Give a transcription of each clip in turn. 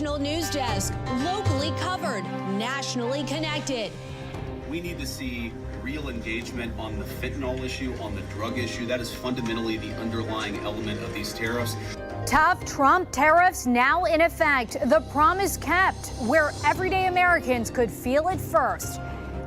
National News Desk, locally covered, nationally connected. We need to see real engagement on the fentanyl issue, on the drug issue. That is fundamentally the underlying element of these tariffs. Tough Trump tariffs now in effect. The promise kept, where everyday Americans could feel it first.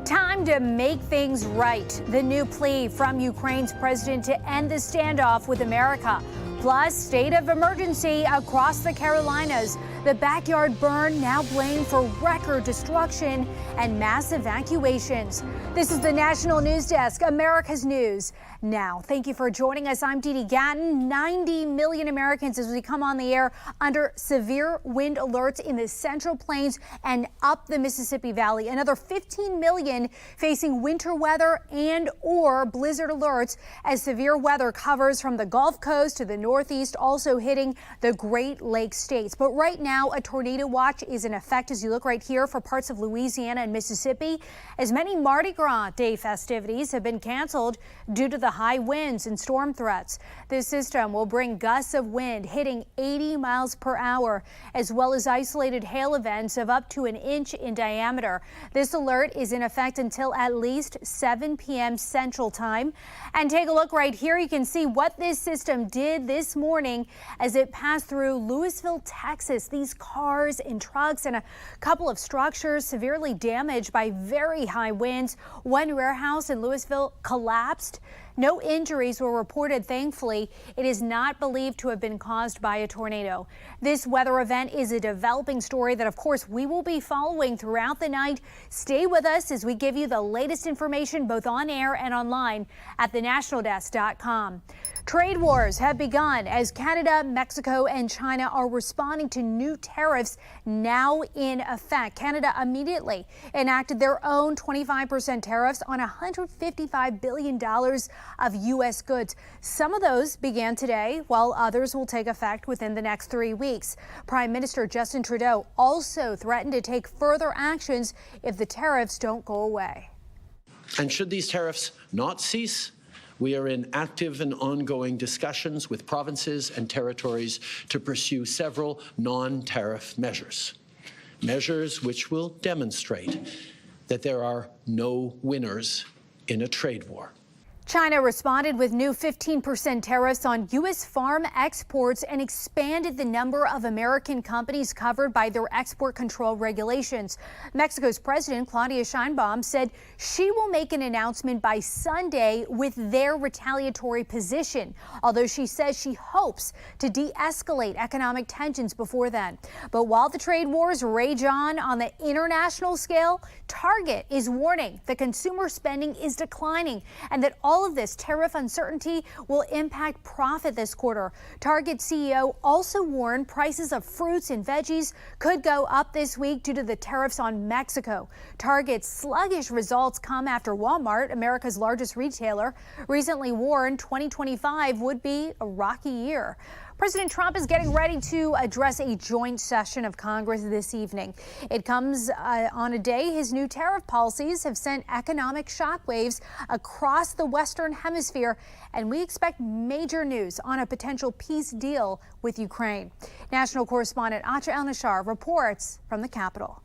Time to make things right. The new plea from Ukraine's president to end the standoff with America. Plus, state of emergency across the Carolinas. The backyard burn now blamed for record destruction and mass evacuations. This is the National News Desk, America's News Now. Thank you for joining us. I'm Dee Dee Gatton. 90 million Americans as we come on the air under severe wind alerts in the Central Plains and up the Mississippi Valley. Another 15 million facing winter weather and or blizzard alerts as severe weather covers from the Gulf Coast to the Northeast, also hitting the Great Lakes states. But right now, a tornado watch is in effect as you look right here for parts of Louisiana and Mississippi, as many Mardi Gras Day festivities have been canceled due to the high winds and storm threats. This system will bring gusts of wind hitting 80 miles per hour, as well as isolated hail events of up to an inch in diameter. This alert is in effect until at least 7 p.m. Central Time. And take a look right here. You can see what this system did this morning as it passed through Louisville, Texas. These cars and trucks and a couple of structures severely damaged by very high winds. One warehouse in Louisville collapsed. No injuries were reported, thankfully. It is not believed to have been caused by a tornado. This weather event is a developing story that, of course, we will be following throughout the night. Stay with us as we give you the latest information both on air and online at thenationaldesk.com. Trade wars have begun as Canada, Mexico, and China are responding to new tariffs now in effect. Canada immediately enacted their own 25% tariffs on $155 billion of U.S. goods. Some of those began today, while others will take effect within the next 3 weeks. Prime Minister Justin Trudeau also threatened to take further actions if the tariffs don't go away. And should these tariffs not cease, we are in active and ongoing discussions with provinces and territories to pursue several non-tariff measures which will demonstrate that there are no winners in a trade war. China responded with new 15% tariffs on U.S. farm exports and expanded the number of American companies covered by their export control regulations. Mexico's President Claudia Sheinbaum said she will make an announcement by Sunday with their retaliatory position, although she says she hopes to de-escalate economic tensions before then. But while the trade wars rage on the international scale, Target is warning that consumer spending is declining and that all of this tariff uncertainty will impact profit this quarter. Target CEO also warned prices of fruits and veggies could go up this week due to the tariffs on Mexico. Target's sluggish results come after Walmart, America's largest retailer, recently warned 2025 would be a rocky year. President Trump is getting ready to address a joint session of Congress this evening. It comes on a day his new tariff policies have sent economic shockwaves across the Western Hemisphere, and we expect major news on a potential peace deal with Ukraine. National correspondent Acha El-Nashar reports from the Capitol.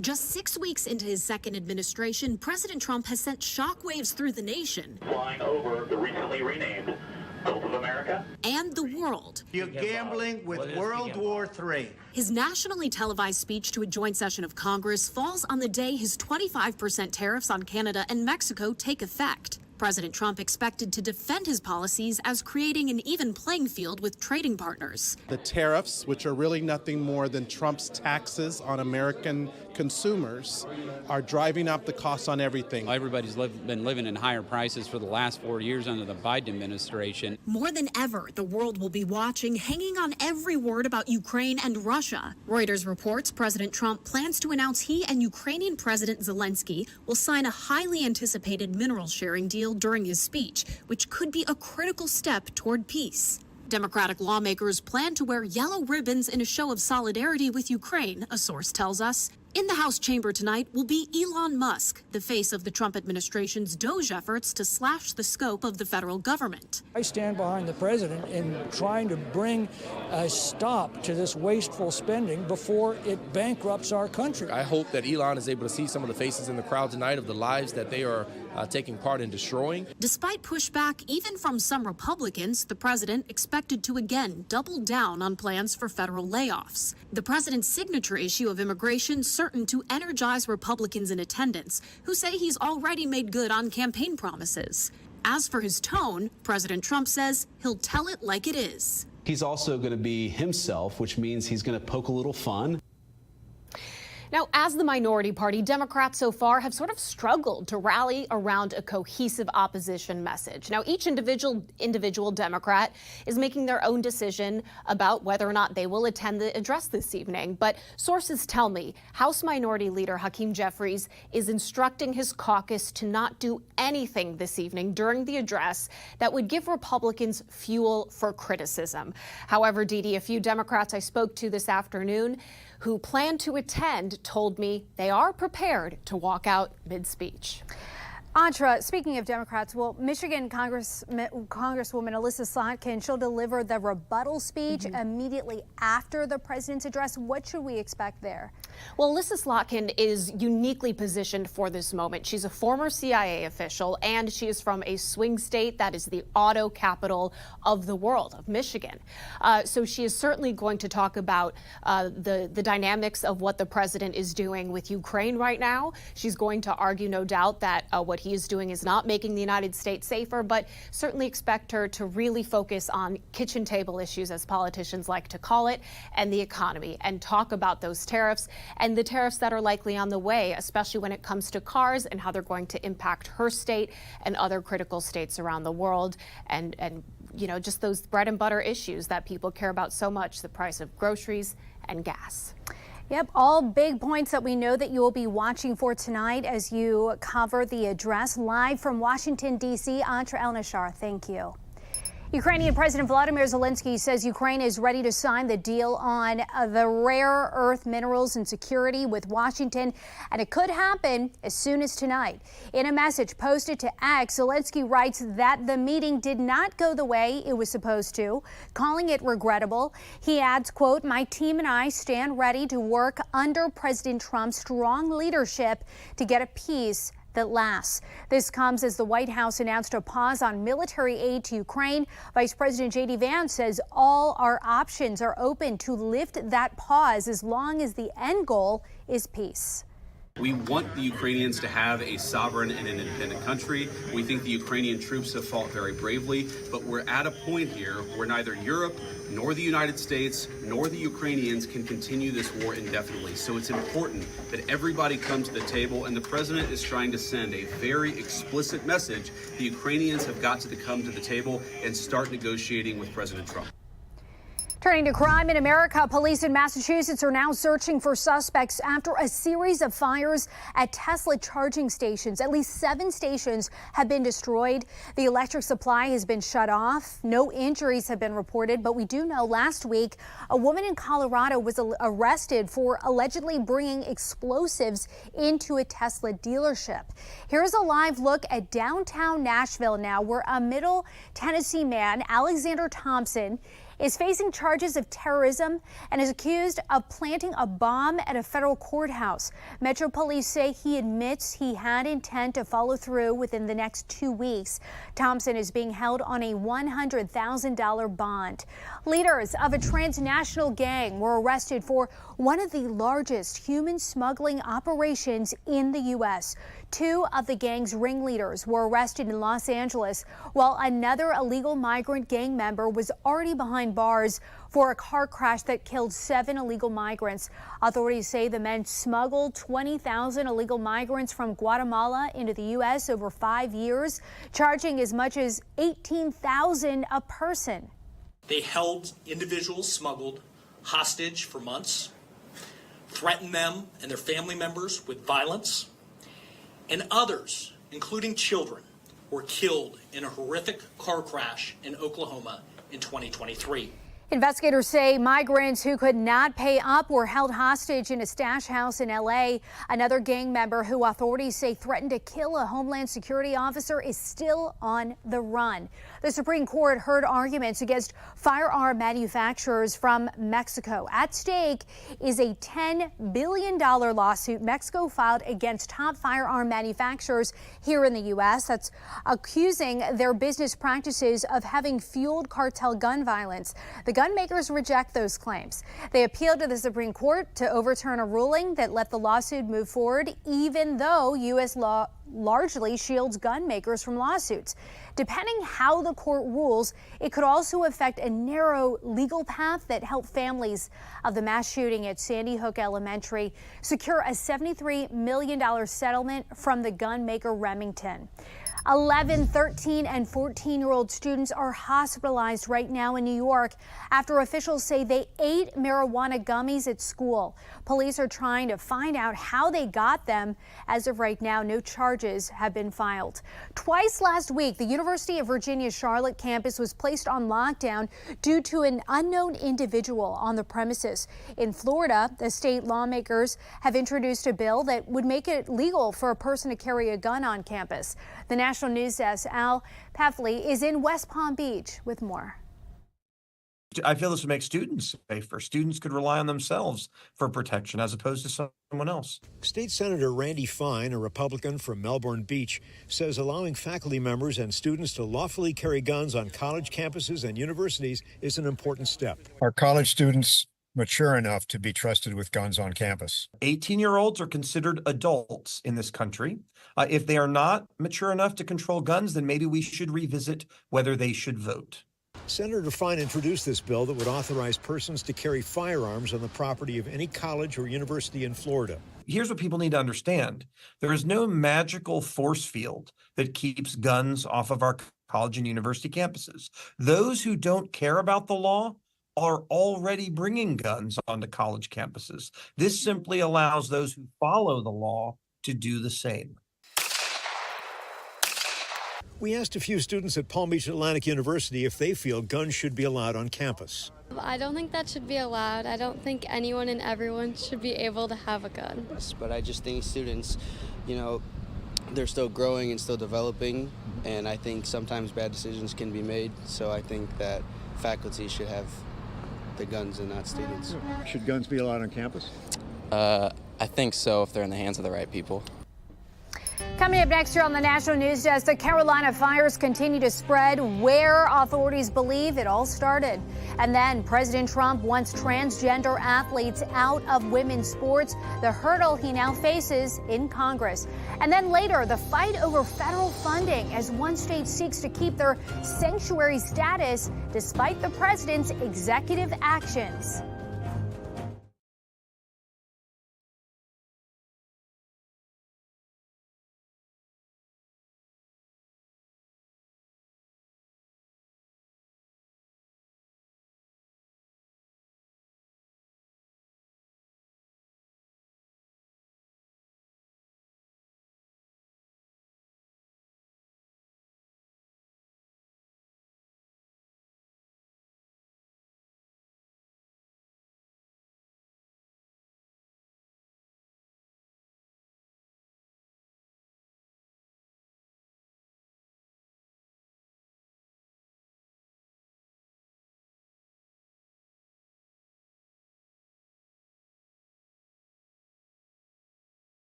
Just 6 weeks into his second administration, President Trump has sent shockwaves through the nation. Flying over the recently renamed Gulf of America and the world. You're gambling with World War III. His nationally televised speech to a joint session of Congress falls on the day his 25% tariffs on Canada and Mexico take effect. President Trump expected to defend his policies as creating an even playing field with trading partners. The tariffs, which are really nothing more than Trump's taxes on American consumers, are driving up the costs on everything. Everybody's been living in higher prices for the last 4 years under the Biden administration. More than ever, the world will be watching, hanging on every word about Ukraine and Russia. Reuters reports President Trump plans to announce he and Ukrainian President Zelenskyy will sign a highly anticipated mineral sharing deal during his speech, which could be a critical step toward peace. Democratic lawmakers plan to wear yellow ribbons in a show of solidarity with Ukraine, a source tells us. In the House chamber tonight will be Elon Musk, the face of the Trump administration's DOGE efforts to slash the scope of the federal government. I stand behind the president in trying to bring a stop to this wasteful spending before it bankrupts our country. I hope that Elon is able to see some of the faces in the crowd tonight of the lives that they are taking part in destroying. Despite pushback even from some Republicans, the president expected to again double down on plans for federal layoffs. The president's signature issue of immigration certain to energize Republicans in attendance, who say he's already made good on campaign promises. As for his tone, President Trump says he'll tell it like it is. He's also going to be himself, which means he's going to poke a little fun. Now, as the minority party, Democrats so far have sort of struggled to rally around a cohesive opposition message. Now, each individual Democrat is making their own decision about whether or not they will attend the address this evening. But sources tell me House Minority Leader Hakeem Jeffries is instructing his caucus to not do anything this evening during the address that would give Republicans fuel for criticism. However, Didi, a few Democrats I spoke to this afternoon who plan to attend told me they are prepared to walk out mid-speech. Antra, speaking of Democrats, well, Michigan Congresswoman Alyssa Slotkin, she'll deliver the rebuttal speech immediately after the president's address. What should we expect there? Well, Alyssa Slotkin is uniquely positioned for this moment. She's a former CIA official, and she is from a swing state that is the auto capital of the world, of Michigan. So she is certainly going to talk about the dynamics of what the president is doing with Ukraine right now. She's going to argue, no doubt, that what he is doing is not making the United States safer, but certainly expect her to really focus on kitchen table issues, as politicians like to call it, and the economy, and talk about those tariffs and the tariffs that are likely on the way, especially when it comes to cars and how they're going to impact her state and other critical states around the world, and you know, just those bread and butter issues that people care about so much, the price of groceries and gas. Yep, all big points that we know that you will be watching for tonight as you cover the address. Live from Washington, D.C., Antra El-Nashar, thank you. Ukrainian President Volodymyr Zelenskyy says Ukraine is ready to sign the deal on the rare earth minerals and security with Washington, and it could happen as soon as tonight. In a message posted to X, Zelenskyy writes that the meeting did not go the way it was supposed to, calling it regrettable. He adds, quote, "My team and I stand ready to work under President Trump's strong leadership to get a peace that lasts." This comes as the White House announced a pause on military aid to Ukraine. Vice President J.D. Vance says all our options are open to lift that pause as long as the end goal is peace. We want the Ukrainians to have a sovereign and an independent country. We think the Ukrainian troops have fought very bravely, but we're at a point here where neither Europe nor the United States nor the Ukrainians can continue this war indefinitely. So it's important that everybody come to the table, and the president is trying to send a very explicit message. The Ukrainians have got to come to the table and start negotiating with President Trump. Turning to crime in America, police in Massachusetts are now searching for suspects after a series of fires at Tesla charging stations. At least 7 stations have been destroyed. The electric supply has been shut off. No injuries have been reported, but we do know last week a woman in Colorado was arrested for allegedly bringing explosives into a Tesla dealership. Here's a live look at downtown Nashville now, where a Middle Tennessee man, Alexander Thompson, is facing charges of terrorism and is accused of planting a bomb at a federal courthouse. Metro Police say he admits he had intent to follow through within the next 2 weeks. Thompson is being held on a $100,000 bond. Leaders of a transnational gang were arrested for one of the largest human smuggling operations in the U.S. 2 of the gang's ringleaders were arrested in Los Angeles, while another illegal migrant gang member was already behind bars for a car crash that killed 7 illegal migrants. Authorities say the men smuggled 20,000 illegal migrants from Guatemala into the U.S. over 5 years, charging as much as $18,000 a person. They held individuals smuggled hostage for months, threatened them and their family members with violence, and others, including children, were killed in a horrific car crash in Oklahoma in 2023. Investigators say migrants who could not pay up were held hostage in a stash house in L.A. Another gang member who authorities say threatened to kill a Homeland Security officer is still on the run. The Supreme Court heard arguments against firearm manufacturers from Mexico. At stake is a $10 billion lawsuit Mexico filed against top firearm manufacturers here in the U.S. that's accusing their business practices of having fueled cartel gun violence. The gun makers reject those claims. They appealed to the Supreme Court to overturn a ruling that let the lawsuit move forward, even though U.S. law largely shields gun makers from lawsuits. Depending how the court rules, it could also affect a narrow legal path that helped families of the mass shooting at Sandy Hook Elementary secure a $73 million settlement from the gun maker Remington. 11, 13, and 14-year-old students are hospitalized right now in New York after officials say they ate marijuana gummies at school. Police are trying to find out how they got them. As of right now, no charges have been filed. Twice last week, the University of Virginia Charlotte campus was placed on lockdown due to an unknown individual on the premises. In Florida, the state lawmakers have introduced a bill that would make it legal for a person to carry a gun on campus. The National News Desk, Al Peffley, is in West Palm Beach with more. I feel this would make students safer. Students could rely on themselves for protection as opposed to someone else. State Senator Randy Fine, a Republican from Melbourne Beach, says allowing faculty members and students to lawfully carry guns on college campuses and universities is an important step. Are college students mature enough to be trusted with guns on campus? 18-year-olds are considered adults in this country. If they are not mature enough to control guns, then maybe we should revisit whether they should vote. Senator Fine introduced this bill that would authorize persons to carry firearms on the property of any college or university in Florida. Here's what people need to understand. There is no magical force field that keeps guns off of our college and university campuses. Those who don't care about the law are already bringing guns onto college campuses. This simply allows those who follow the law to do the same. We asked a few students at Palm Beach Atlantic University if they feel guns should be allowed on campus. I don't think that should be allowed. I don't think anyone and everyone should be able to have a gun. But I just think students, they're still growing and still developing, and I think sometimes bad decisions can be made. So I think that faculty should have the guns and not students. Should guns be allowed on campus? I think so if they're in the hands of the right people. Coming up next year on the National News Desk, the Carolina fires continue to spread where authorities believe it all started. And then President Trump wants transgender athletes out of women's sports, the hurdle he now faces in Congress. And then later, the fight over federal funding as one state seeks to keep their sanctuary status despite the president's executive actions.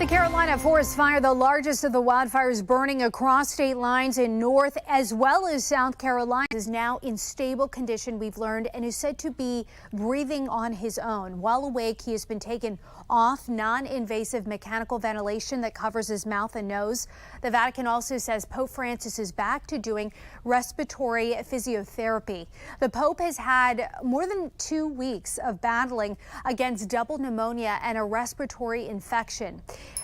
Carolina forest fire, the largest of the wildfires burning across state lines in North as well as South Carolina, is now in stable condition, we've learned, and is said to be breathing on his own. While awake, he has been taken off non-invasive mechanical ventilation that covers his mouth and nose. The Vatican also says Pope Francis is back to doing respiratory physiotherapy. The Pope has had more than 2 weeks of battling against double pneumonia and a respiratory infection.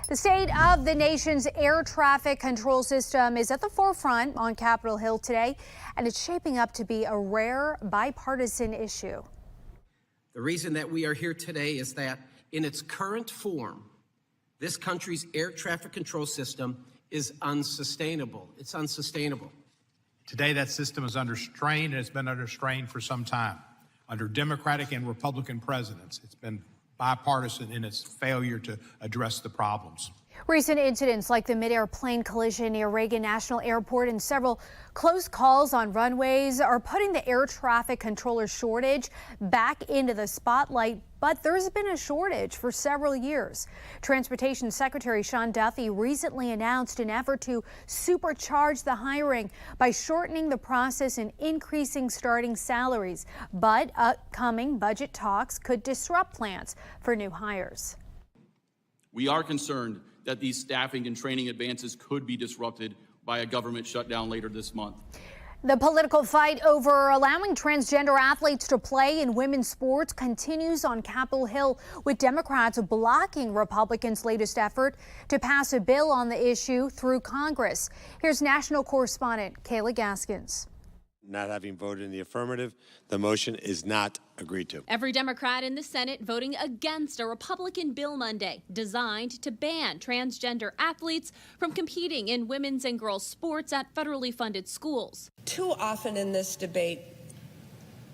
The state of the nation's air traffic control system is at the forefront on Capitol Hill today, and it's shaping up to be a rare bipartisan issue. The reason that we are here today is that in its current form, this country's air traffic control system is unsustainable. It's unsustainable. Today, that system is under strain, and it's been under strain for some time. Under Democratic and Republican presidents, it's been bipartisan in its failure to address the problems. Recent incidents like the mid-air plane collision near Reagan National Airport and several close calls on runways are putting the air traffic controller shortage back into the spotlight, but there's been a shortage for several years. Transportation Secretary Sean Duffy recently announced an effort to supercharge the hiring by shortening the process and increasing starting salaries. But upcoming budget talks could disrupt plans for new hires. We are concerned that these staffing and training advances could be disrupted by a government shutdown later this month. The political fight over allowing transgender athletes to play in women's sports continues on Capitol Hill, with Democrats blocking Republicans' latest effort to pass a bill on the issue through Congress. Here's national correspondent Kayla Gaskins. Not having voted in the affirmative, the motion is not agreed to. Every Democrat in the Senate voting against a Republican bill Monday designed to ban transgender athletes from competing in women's and girls' sports at federally funded schools. Too often in this debate,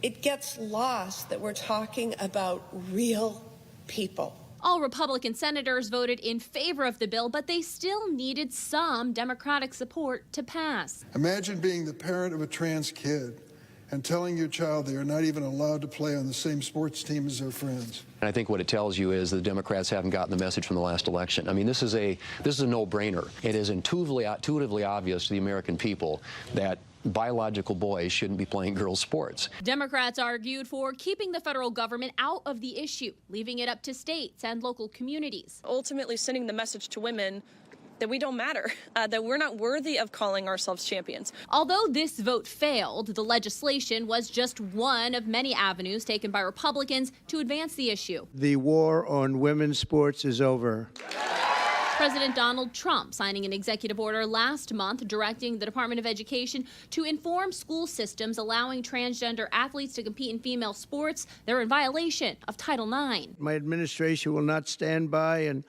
it gets lost that we're talking about real people. All Republican senators voted in favor of the bill, but they still needed some Democratic support to pass. Imagine being the parent of a trans kid and telling your child they are not even allowed to play on the same sports team as their friends. And I think what it tells you is the Democrats haven't gotten the message from the last election. I mean, this is a no-brainer. It is intuitively obvious to the American people that biological boys shouldn't be playing girls' sports. Democrats argued for keeping the federal government out of the issue, leaving it up to states and local communities. Ultimately sending the message to women that we don't matter, that we're not worthy of calling ourselves champions. Although this vote failed, the legislation was just one of many avenues taken by Republicans to advance the issue. The war on women's sports is over. President Donald Trump signing an executive order last month directing the Department of Education to inform school systems allowing transgender athletes to compete in female sports they're in violation of Title IX. My administration will not stand by and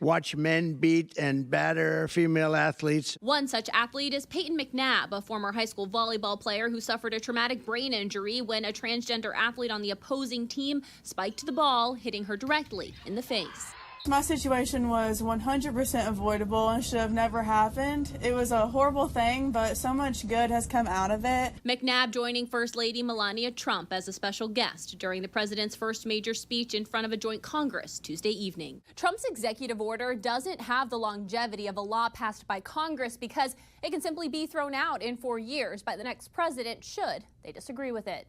watch men beat and batter female athletes. One such athlete is Peyton McNabb, a former high school volleyball player who suffered a traumatic brain injury when a transgender athlete on the opposing team spiked the ball, hitting her directly in the face. My situation was 100% avoidable and should have never happened. It was a horrible thing, but so much good has come out of it. McNabb joining First Lady Melania Trump as a special guest during the president's first major speech in front of a joint Congress Tuesday evening. Trump's executive order doesn't have the longevity of a law passed by Congress because it can simply be thrown out in 4 years by the next president should they disagree with it.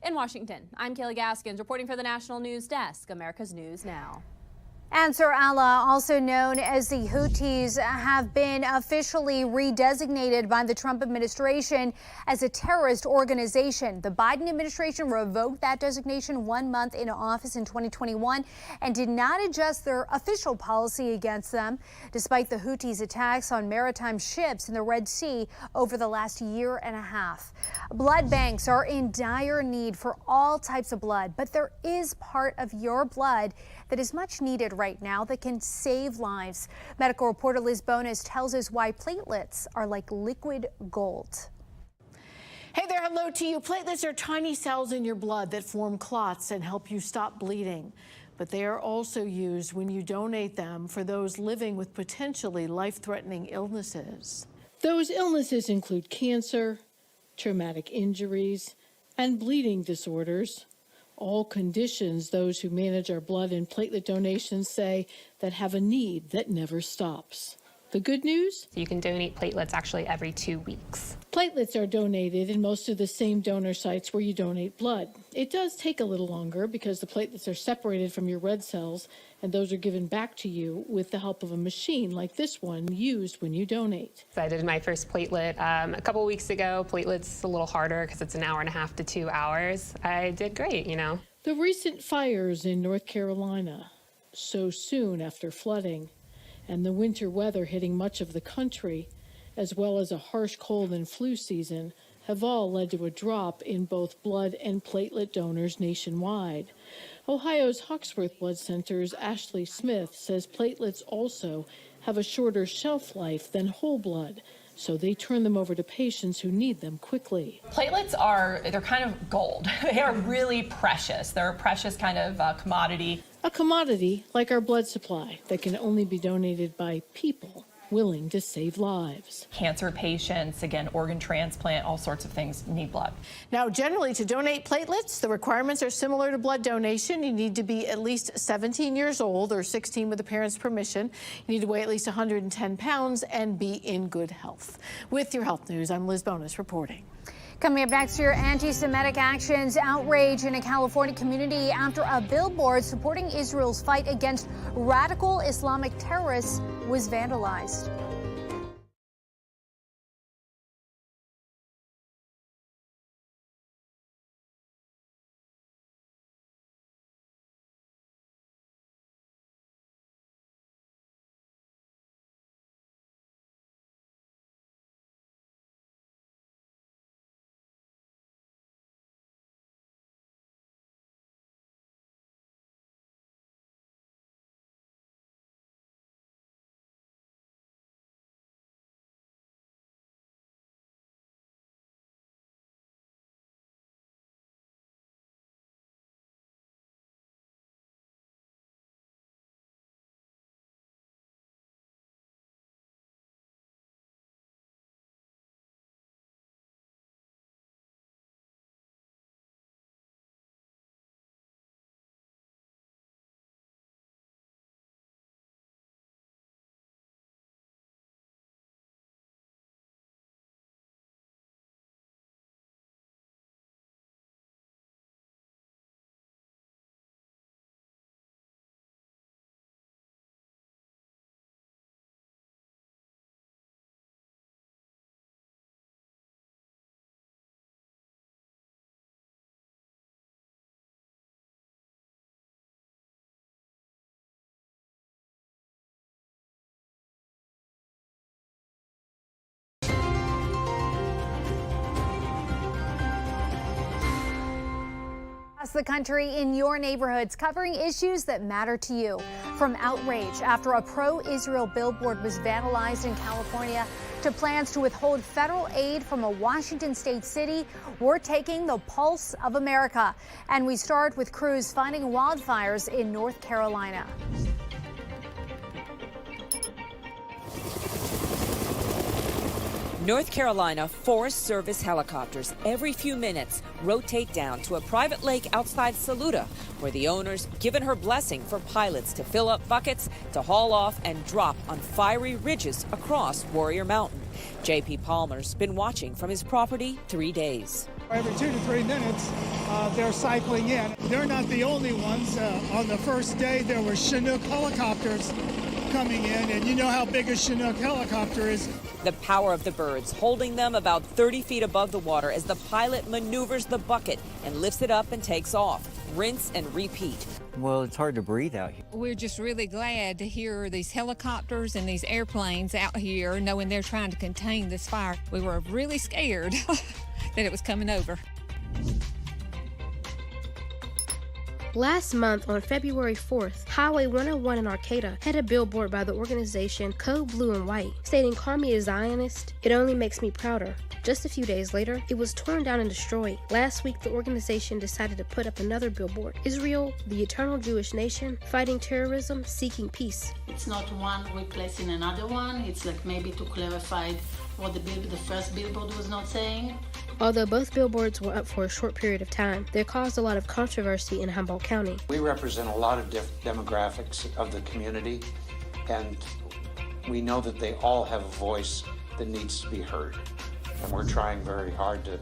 In Washington, I'm Kayla Gaskins reporting for the National News Desk, America's News Now. Ansar Allah, also known as the Houthis, have been officially redesignated by the Trump administration as a terrorist organization. The Biden administration revoked that designation 1 month into office in 2021 and did not adjust their official policy against them, despite the Houthis' attacks on maritime ships in the Red Sea over the last year and a half. Blood banks are in dire need for all types of blood, but there is part of your blood that is much needed right now that can save lives. Medical reporter Liz Bonas tells us why platelets are like liquid gold. Hey there, hello to you. Platelets are tiny cells in your blood that form clots and help you stop bleeding. But they are also used when you donate them for those living with potentially life-threatening illnesses. Those illnesses include cancer, traumatic injuries, and bleeding disorders, All conditions those who manage our blood and platelet donations say that have a need that never stops. The good news? You can donate platelets actually every 2 weeks. Platelets are donated in most of the same donor sites where you donate blood. It does take a little longer because the platelets are separated from your red cells, and those are given back to you with the help of a machine like this one used when you donate. So I did my first platelet a couple weeks ago. Platelets a little harder because it's an hour and a half to 2 hours. I did great, you know. The recent fires in North Carolina, so soon after flooding, and the winter weather hitting much of the country, as well as a harsh cold and flu season, have all led to a drop in both blood and platelet donors nationwide. Ohio's Hawksworth Blood Center's Ashley Smith says platelets also have a shorter shelf life than whole blood, so they turn them over to patients who need them quickly. Platelets they're kind of gold. They are really precious. They're a precious kind of commodity. A commodity like our blood supply that can only be donated by people willing to save lives. Cancer patients, again, organ transplant, all sorts of things need blood. Now, generally, to donate platelets, the requirements are similar to blood donation. You need to be at least 17 years old or 16 with a parent's permission. You need to weigh at least 110 pounds and be in good health. With your health news, I'm Liz Bonus reporting. Coming up next, your anti-Semitic actions, outrage in a California community after a billboard supporting Israel's fight against radical Islamic terrorists was vandalized. Across the country, in your neighborhoods, covering issues that matter to you. From outrage after a pro-Israel billboard was vandalized in California to plans to withhold federal aid from a Washington state city, we're taking the pulse of America. And we start with crews fighting wildfires in North Carolina. North Carolina Forest Service helicopters every few minutes rotate down to a private lake outside Saluda, where the owner's given her blessing for pilots to fill up buckets, to haul off and drop on fiery ridges across Warrior Mountain. J.P. Palmer's been watching from his property 3 days. Every 2 to 3 minutes, they're cycling in. They're not the only ones. On the first day, there were Chinook helicopters coming in, and you know how big a Chinook helicopter is. The power of the birds holding them about 30 feet above the water as the pilot maneuvers the bucket and lifts it up and takes off. Rinse and repeat. Well, it's hard to breathe out here. We're just really glad to hear these helicopters and these airplanes out here knowing they're trying to contain this fire. We were really scared that it was coming over. Last month, on February 4th, Highway 101 in Arcata had a billboard by the organization Code Blue and White stating, "Call me a Zionist, it only makes me prouder." Just a few days later, it was torn down and destroyed. Last week, the organization decided to put up another billboard. Israel, the eternal Jewish nation, fighting terrorism, seeking peace. It's not one replacing another one. It's like maybe to clarify what the first billboard was not saying. Although both billboards were up for a short period of time, they caused a lot of controversy in Humboldt County. We represent a lot of demographics of the community, and we know that they all have a voice that needs to be heard. And we're trying very hard to.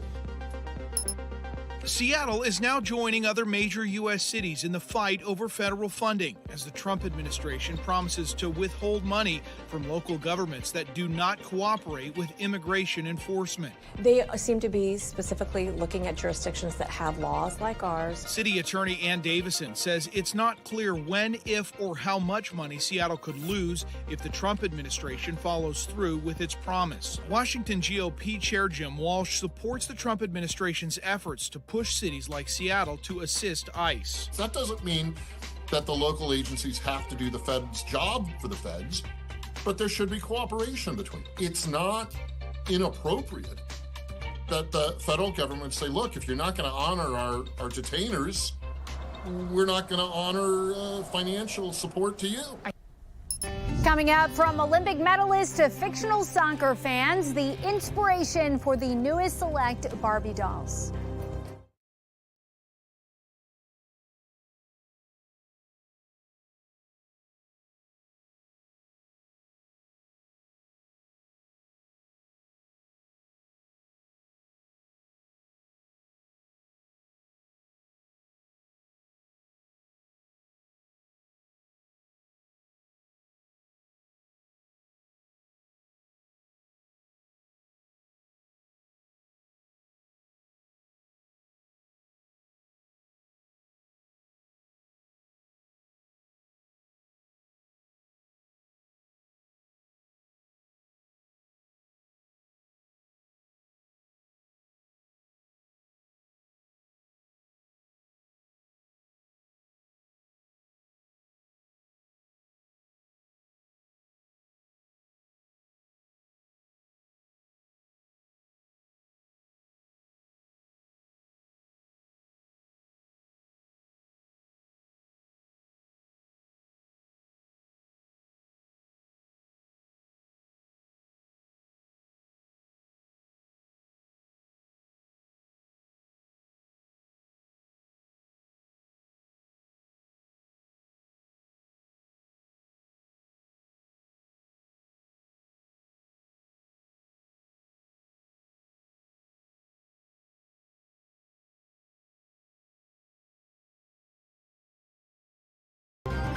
Seattle is now joining other major U.S. cities in the fight over federal funding as the Trump administration promises to withhold money from local governments that do not cooperate with immigration enforcement. They seem to be specifically looking at jurisdictions that have laws like ours. City Attorney Ann Davison says it's not clear when, if, or how much money Seattle could lose if the Trump administration follows through with its promise. Washington GOP Chair Jim Walsh supports the Trump administration's efforts to push cities like Seattle to assist ICE. That doesn't mean that the local agencies have to do the feds' job for the feds, but there should be cooperation between. It's not inappropriate that the federal government say, look, if you're not going to honor our detainers, we're not going to honor financial support to you. Coming up, from Olympic medalists to fictional soccer fans, the inspiration for the newest select Barbie dolls.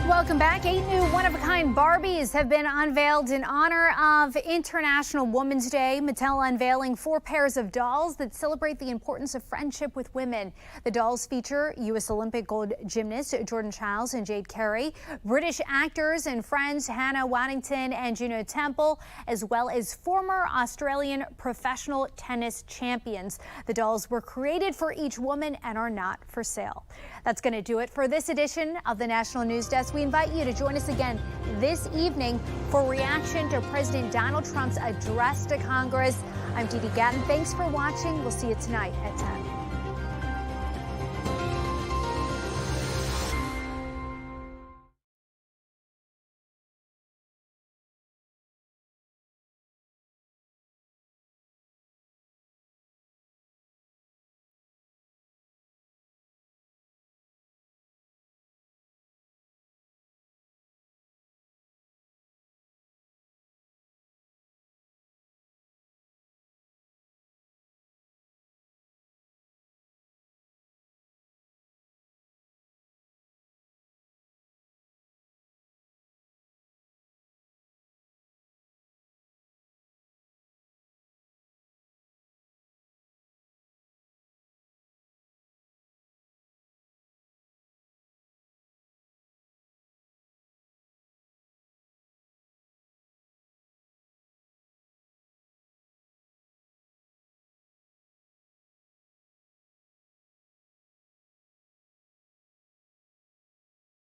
Welcome back. 8 new one-of-a-kind Barbies have been unveiled in honor of International Women's Day. Mattel unveiling 4 pairs of dolls that celebrate the importance of friendship with women. The dolls feature U.S. Olympic gold gymnast Jordan Chiles and Jade Carey, British actors and friends Hannah Waddington and Juno Temple, as well as former Australian professional tennis champions. The dolls were created for each woman and are not for sale. That's going to do it for this edition of the National News Desk. We invite you to join us again this evening for reaction to President Donald Trump's address to Congress. I'm Dee Dee Gatton. Thanks for watching. We'll see you tonight at 10.